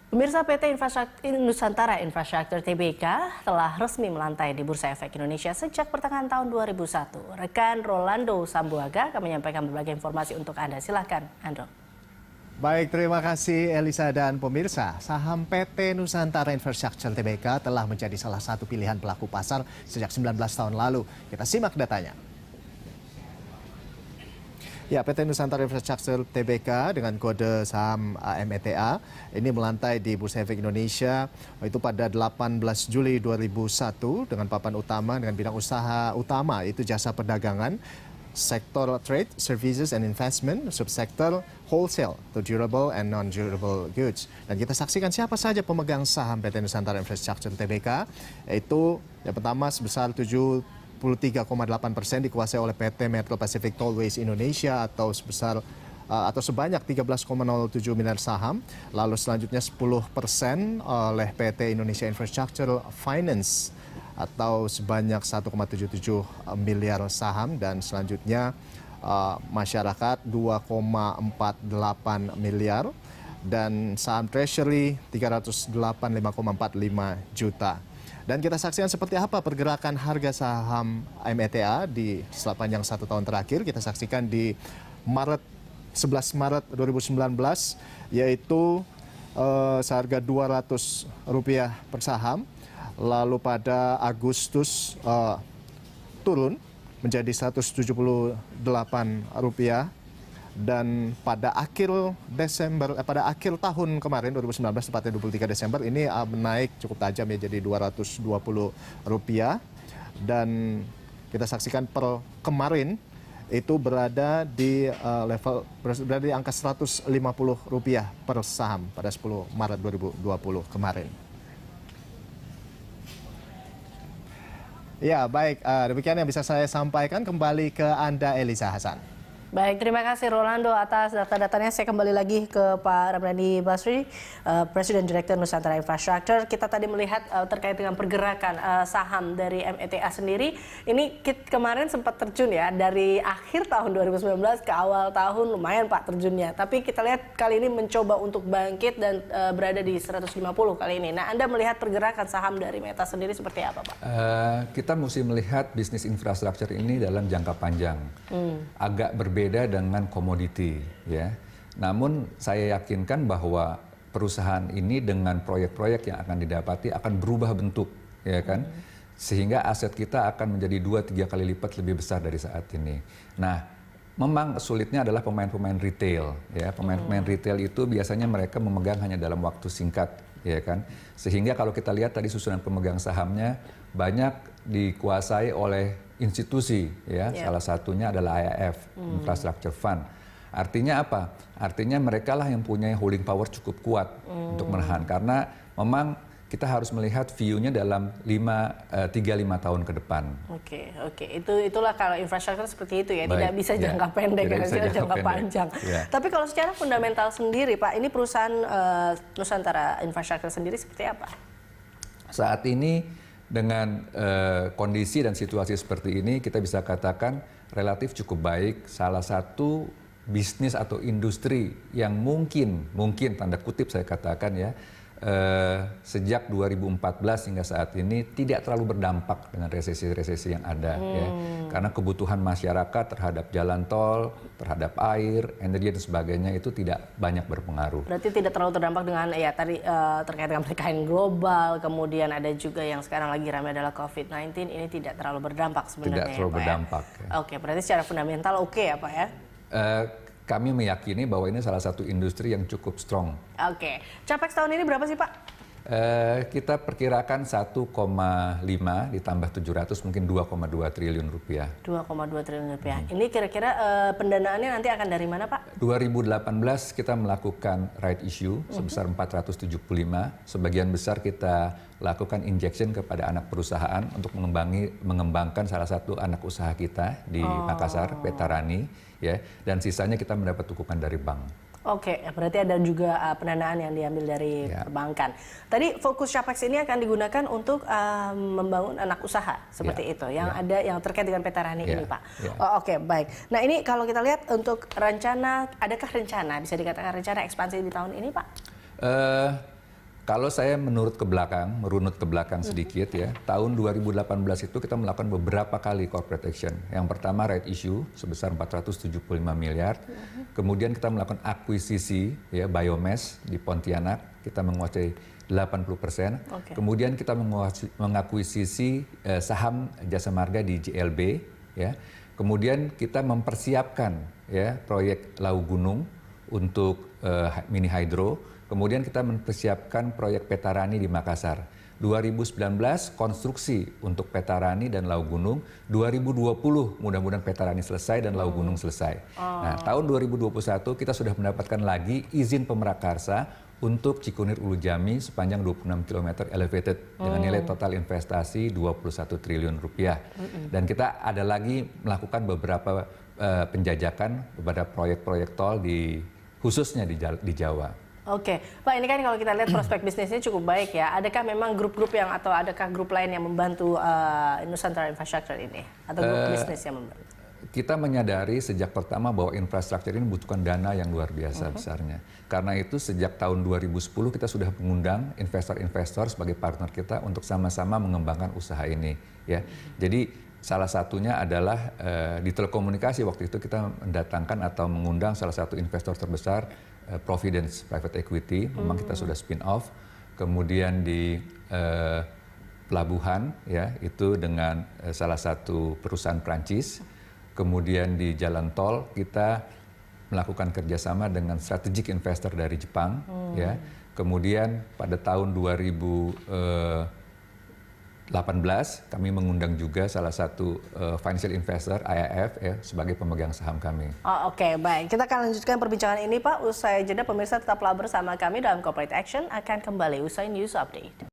Pemirsa PT Nusantara Infrastructure Tbk telah resmi melantai di Bursa Efek Indonesia sejak pertengahan tahun 2001. Rekan Rolando Sambuaga akan menyampaikan berbagai informasi untuk Anda. Silakan, Andro. Baik, terima kasih Elisa dan pemirsa. Saham PT Nusantara Infrastructure Tbk telah menjadi salah satu pilihan pelaku pasar sejak 19 tahun lalu. Kita simak datanya. Ya, PT Nusantara Infrastructure Tbk dengan kode saham META ini melantai di Bursa Efek Indonesia itu pada 18 Juli 2001 dengan papan utama dengan bidang usaha utama itu jasa perdagangan, sektor trade, services and investment, subsektor wholesale to durable and non-durable goods. Dan kita saksikan siapa saja pemegang saham PT Nusantara Infrastructure Tbk, yaitu yang pertama sebesar 73,8% dikuasai oleh PT Metro Pacific Tollways Indonesia atau sebanyak 13,07 miliar saham. Lalu selanjutnya 10% oleh PT Indonesia Infrastructure Finance atau sebanyak 1,77 miliar saham, dan selanjutnya masyarakat 2,48 miliar dan saham treasury 385,45 juta. Dan kita saksikan seperti apa pergerakan harga saham META di sepanjang 1 tahun terakhir. Kita saksikan di 11 Maret 2019 yaitu seharga Rp200 per saham. Lalu pada Agustus turun menjadi Rp178. Dan pada akhir tahun kemarin 2019 tepatnya 23 Desember ini naik cukup tajam ya, jadi Rp220. Dan kita saksikan per kemarin itu berada di angka Rp150 per saham pada 10 Maret 2020 kemarin. Ya, baik, demikian yang bisa saya sampaikan. Kembali ke Anda, Elisa Hasan. Baik, terima kasih Rolando atas data-datanya. Saya kembali lagi ke Pak Ramdhani Basri, Presiden Direktur Nusantara Infrastructure. Kita tadi melihat terkait dengan pergerakan saham dari META sendiri. Ini kemarin sempat terjun ya, dari akhir tahun 2019 ke awal tahun lumayan Pak terjunnya. Tapi kita lihat kali ini mencoba untuk bangkit dan berada di 150 kali ini. Nah, Anda melihat pergerakan saham dari META sendiri seperti apa Pak? Kita mesti melihat bisnis infrastruktur ini dalam jangka panjang. Agak berbeda dengan komoditi, ya. Namun saya yakinkan bahwa perusahaan ini dengan proyek-proyek yang akan didapati akan berubah bentuk, ya kan? Sehingga aset kita akan menjadi 2-3 kali lipat lebih besar dari saat ini. Nah, memang sulitnya adalah pemain-pemain retail, ya. Pemain-pemain retail itu biasanya mereka memegang hanya dalam waktu singkat, ya kan? Sehingga kalau kita lihat tadi susunan pemegang sahamnya banyak dikuasai oleh institusi, ya. Salah satunya adalah IIF, Infrastructure Fund. Artinya apa? Artinya mereka lah yang punya holding power cukup kuat untuk menahan, karena memang kita harus melihat view-nya dalam 3-5 tahun ke depan. Oke. Itulah kalau infrastruktur seperti itu ya. Baik, tidak bisa jangka pendek, harusnya jangka panjang. Ya. Tapi kalau secara fundamental sendiri Pak, ini perusahaan Nusantara Infrastructure sendiri seperti apa? Saat ini dengan kondisi dan situasi seperti ini, kita bisa katakan relatif cukup baik. Salah satu bisnis atau industri yang mungkin tanda kutip saya katakan ya, sejak 2014 hingga saat ini tidak terlalu berdampak dengan resesi-resesi yang ada, ya. Karena kebutuhan masyarakat terhadap jalan tol, terhadap air, energi dan sebagainya itu tidak banyak berpengaruh. Berarti tidak terlalu terdampak dengan ya tadi terkait dengan PPKM global, kemudian ada juga yang sekarang lagi ramai adalah COVID-19, ini tidak terlalu berdampak sebenarnya. Tidak terlalu berdampak. Ya? Oke, berarti secara fundamental oke ya Pak ya? Kami meyakini bahwa ini salah satu industri yang cukup strong. Oke. Capex tahun ini berapa sih Pak? Kita perkirakan 1,5 ditambah 700 mungkin 2,2 triliun rupiah. 2,2 triliun rupiah. Ini kira-kira pendanaannya nanti akan dari mana Pak? 2018 kita melakukan right issue sebesar 475. Sebagian besar kita lakukan injection kepada anak perusahaan untuk mengembangkan salah satu anak usaha kita di Makassar, Petarani, ya. Dan sisanya kita mendapat dukungan dari bank. Oke, berarti ada juga pendanaan yang diambil dari perbankan. Tadi fokus Capex ini akan digunakan untuk membangun anak usaha seperti itu, yang ada yang terkait dengan Petarani ini, Pak. Oke, baik. Nah, ini kalau kita lihat untuk rencana, adakah rencana bisa dikatakan rencana ekspansi di tahun ini, Pak? Kalau saya merunut ke belakang sedikit ya, tahun 2018 itu kita melakukan beberapa kali corporate action. Yang pertama right issue sebesar 475 miliar. Kemudian kita melakukan akuisisi ya biomass di Pontianak, kita menguasai 80%. Kemudian kita mengakuisisi saham Jasa Marga di JLB ya. Kemudian kita mempersiapkan ya proyek Lau Gunung untuk mini hydro. Kemudian kita mempersiapkan proyek Petarani di Makassar. 2019 konstruksi untuk Petarani dan Lau Gunung. 2020 mudah-mudahan Petarani selesai dan Lau Gunung selesai. Nah, tahun 2021 kita sudah mendapatkan lagi izin pemrakarsa untuk Cikunir Ulu Jami sepanjang 26 km elevated dengan nilai total investasi 21 triliun rupiah. Dan kita ada lagi melakukan beberapa penjajakan kepada proyek-proyek tol khususnya di Jawa. Oke, Pak, ini kan kalau kita lihat prospek bisnisnya cukup baik ya. Adakah memang grup-grup atau adakah grup lain yang membantu Nusantara Infrastructure ini? Atau grup bisnis yang membantu? Kita menyadari sejak pertama bahwa infrastruktur ini membutuhkan dana yang luar biasa besarnya. Karena itu sejak tahun 2010 kita sudah mengundang investor-investor sebagai partner kita untuk sama-sama mengembangkan usaha ini. Ya, jadi salah satunya adalah di telekomunikasi waktu itu kita mendatangkan atau mengundang salah satu investor terbesar Providence Private Equity, memang kita sudah spin off. Kemudian di pelabuhan ya itu dengan salah satu perusahaan Prancis. Kemudian di jalan tol kita melakukan kerjasama dengan strategic investor dari Jepang ya. Kemudian pada tahun 2018 kami mengundang juga salah satu financial investor IIF ya sebagai pemegang saham kami. Oke, baik. Kita akan lanjutkan perbincangan ini, Pak. Usai jeda, pemirsa tetaplah bersama kami dalam Corporate Action akan kembali usai News Update.